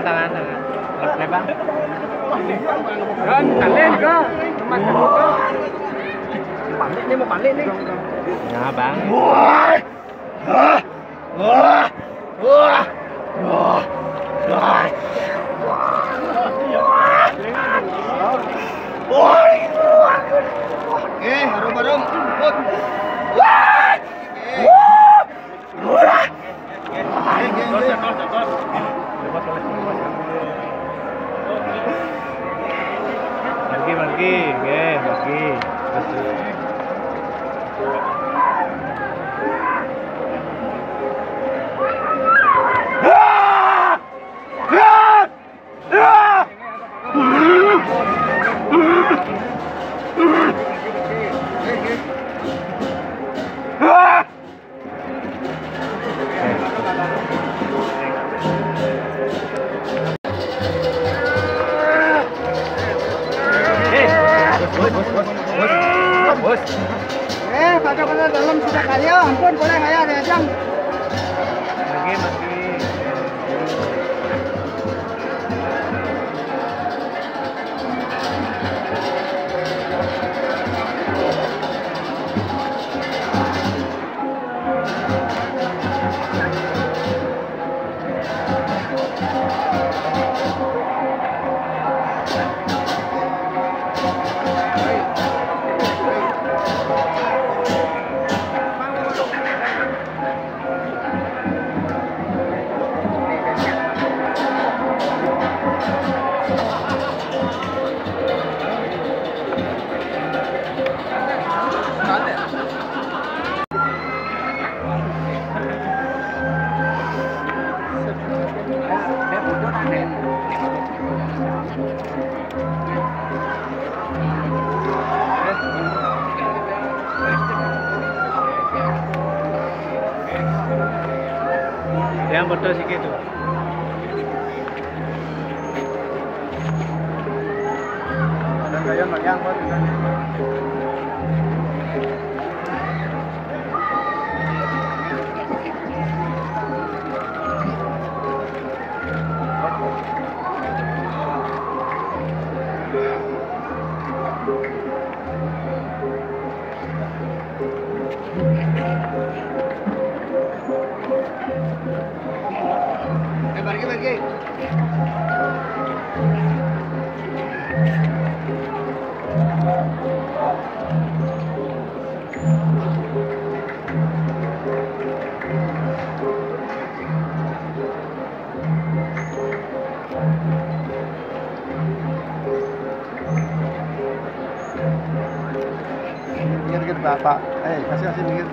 tangan. Lep bang. Kan, kalian ke? Teman kamu ke? Balik nih, mau balik nih. Nah bang. Harum-harum. Pergi, pergi. Bos. Pada dalam sudah kaya, ampun boleh kaya ada jang. Pergi. Yang betul sih gitu. Ada kaya yang buat pergi. Minggir Bapak. Kasih minggir.